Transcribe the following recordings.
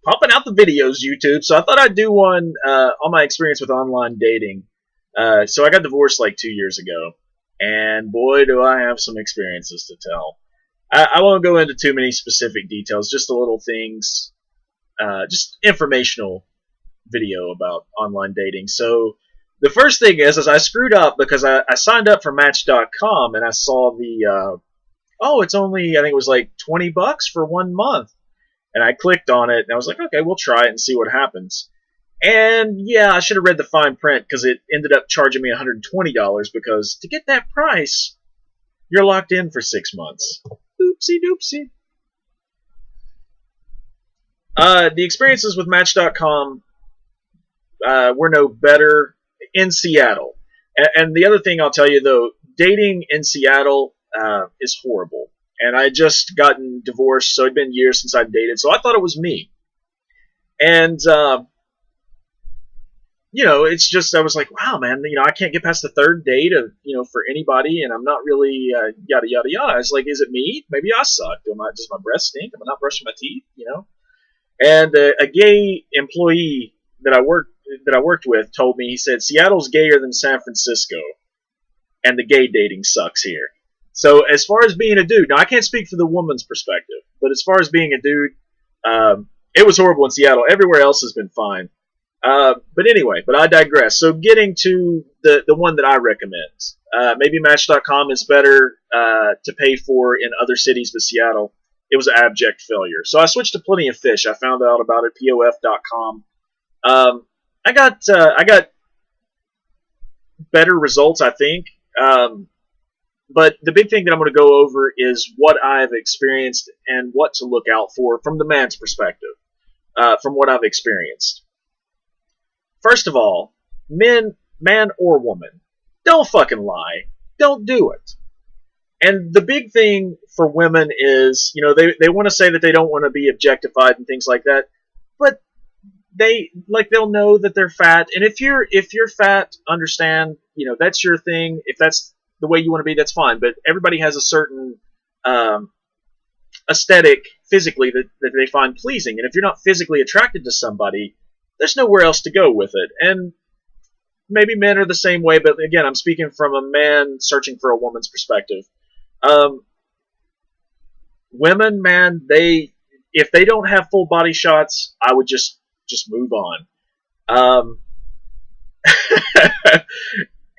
pumping out the videos, YouTube. So I thought I'd do one on my experience with online dating. So I got divorced like 2 years ago, and boy, do I have some experiences to tell. I won't go into too many specific details, just the little things, just informational video about online dating. So the first thing is I screwed up because I signed up for Match.com and I saw the oh, it's only, I think it was like $20 for 1 month. And I clicked on it and I was like, okay, we'll try it and see what happens. And yeah, I should have read the fine print because it ended up charging me $120 because to get that price, you're locked in for 6 months. Oopsie doopsie. The experiences with Match.com were no better in Seattle. And the other thing I'll tell you though, dating in Seattle is horrible. And I had just gotten divorced, so it'd been years since I'd dated, so I thought it was me. And it's just, I was like, wow, man, I can't get past the third date of, for anybody, and I'm not really yada yada yada. I was like, is it me? Maybe I suck. Does my breath stink? Am I not brushing my teeth? And a gay employee that I worked with told me, he said, Seattle's gayer than San Francisco, and the gay dating sucks here. So as far as being a dude, now I can't speak for the woman's perspective, but as far as being a dude, it was horrible in Seattle. Everywhere else has been fine. But anyway, I digress. So getting to the one that I recommend, maybe Match.com is better to pay for in other cities, but Seattle, it was an abject failure. So I switched to Plenty of Fish. I found out about it, POF.com. I got better results, I think. But the big thing that I'm going to go over is what I've experienced and what to look out for from the man's perspective, from what I've experienced. First of all, man or woman, don't fucking lie. Don't do it. And the big thing for women is, they want to say that they don't want to be objectified and things like that, but they'll know that they're fat. And if you're fat, understand, that's your thing. If that's the way you want to be, that's fine. But everybody has a certain aesthetic physically that they find pleasing. And if you're not physically attracted to somebody, there's nowhere else to go with it. And maybe men are the same way, but again, I'm speaking from a man searching for a woman's perspective. Women, man, if they don't have full body shots, I would just move on.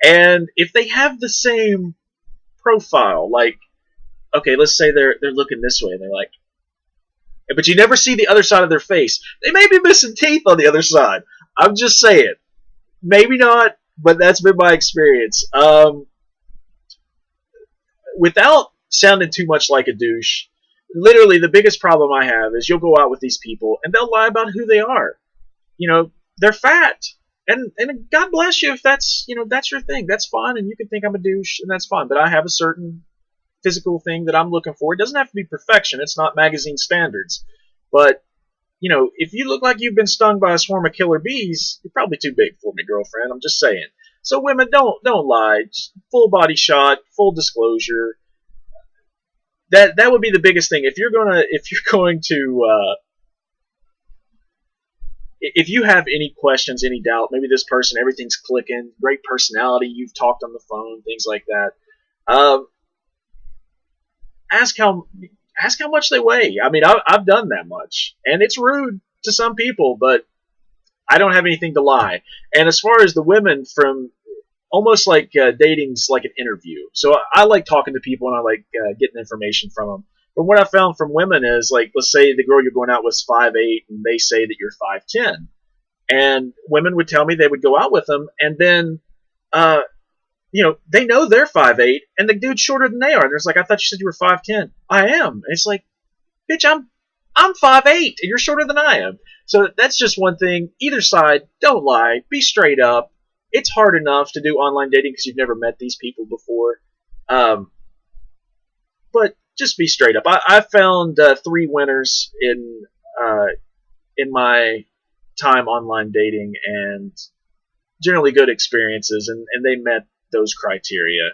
And if they have the same profile, like, okay, let's say they're looking this way and they're like, but you never see the other side of their face. They may be missing teeth on the other side. I'm just saying. Maybe not, but that's been my experience. Without sounding too much like a douche, literally the biggest problem I have is you'll go out with these people and they'll lie about who they are. They're fat. And God bless you if that's your thing. That's fine, and you can think I'm a douche, and that's fine. But I have a certain physical thing that I'm looking for. It doesn't have to be perfection. It's not magazine standards. But, if you look like you've been stung by a swarm of killer bees, you're probably too big for me, girlfriend. I'm just saying. So women, don't lie. Just full body shot, full disclosure. That would be the biggest thing. If you're going to if you have any questions, any doubt, maybe this person, everything's clicking, great personality, you've talked on the phone, things like that. Ask how much they weigh. I mean, I've done that much, and it's rude to some people, but I don't have anything to lie. And as far as the women, from almost like dating's like an interview. So I like talking to people and I like getting information from them. But what I found from women is, like, let's say the girl you're going out with is 5'8", and they say that you're 5'10", and women would tell me they would go out with them, and then, they know they're 5'8", and the dude's shorter than they are. There's like, I thought you said you were 5'10". I am. And it's like, bitch, I'm 5'8", and you're shorter than I am. So that's just one thing. Either side, don't lie. Be straight up. It's hard enough to do online dating because you've never met these people before. But just be straight up. I found 3 winners in my time online dating, and generally good experiences, and they met those criteria.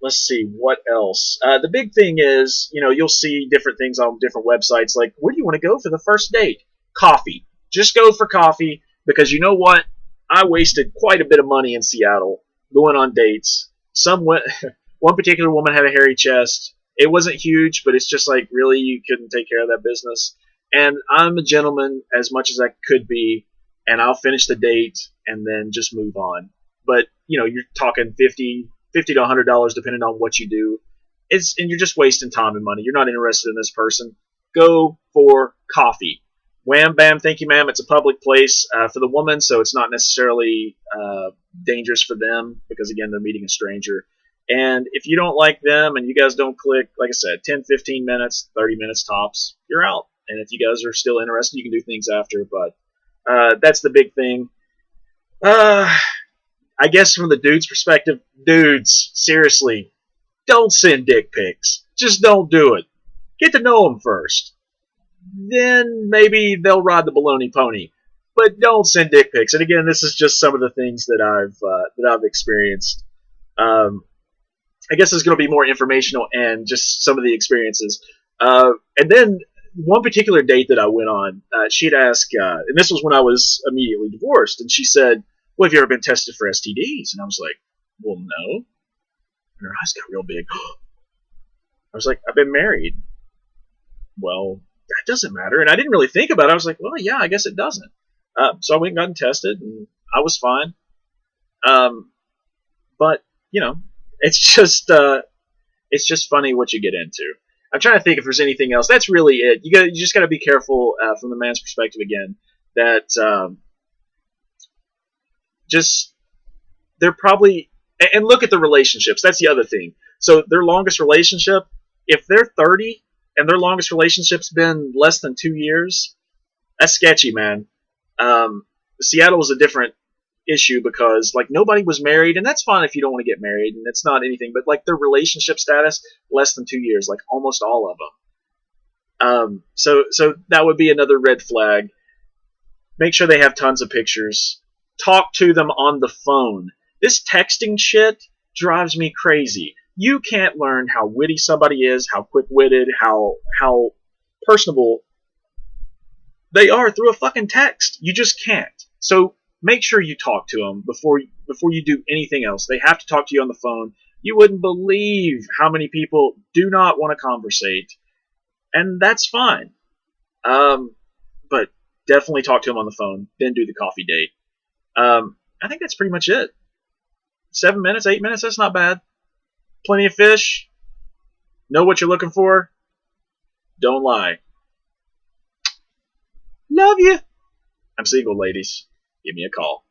let's see what else. The big thing is, you'll see different things on different websites. Like, where do you want to go for the first date? Coffee. Just go for coffee because you know what? I wasted quite a bit of money in Seattle going on dates. One particular woman had a hairy chest. It wasn't huge, but it's just like, really, you couldn't take care of that business. And I'm a gentleman as much as I could be, and I'll finish the date and then just move on. But you're talking $50 to $100 depending on what you do. And you're just wasting time and money. You're not interested in this person. Go for coffee. Wham bam, thank you, ma'am. It's a public place for the woman, so it's not necessarily dangerous for them because again, they're meeting a stranger. And if you don't like them and you guys don't click, like I said, 10, 15 minutes, 30 minutes tops, you're out. And if you guys are still interested, you can do things after. But that's the big thing. I guess from the dude's perspective, dudes, seriously, don't send dick pics. Just don't do it. Get to know them first. Then maybe they'll ride the baloney pony. But don't send dick pics. And again, this is just some of the things that I've experienced. I guess it's going to be more informational and just some of the experiences. And then one particular date that I went on, she'd ask, and this was when I was immediately divorced, and she said, well, have you ever been tested for STDs? And I was like, well, no. And her eyes got real big. I was like, I've been married. Well, that doesn't matter. And I didn't really think about it. I was like, well, yeah, I guess it doesn't. So I went and got tested, and I was fine. But, it's just funny what you get into. I'm trying to think if there's anything else. That's really it. You just got to be careful from the man's perspective again that just they're probably and look at the relationships. That's the other thing. So their longest relationship, if they're 30 and their longest relationship's been less than 2 years, that's sketchy, man. Seattle was a different issue because like nobody was married, and that's fine if you don't want to get married, and it's not anything. But like their relationship status, less than 2 years, like almost all of them. So that would be another red flag. Make sure they have tons of pictures. Talk to them on the phone. This texting shit drives me crazy. You can't learn how witty somebody is, how quick-witted, how personable they are through a fucking text. You just can't. So make sure you talk to them before you do anything else. They have to talk to you on the phone. You wouldn't believe how many people do not want to conversate, and that's fine. But definitely talk to them on the phone, then do the coffee date. I think that's pretty much it. 7 minutes, 8 minutes, that's not bad. Plenty of fish. Know what you're looking for. Don't lie. Love you. I'm single, ladies. Give me a call.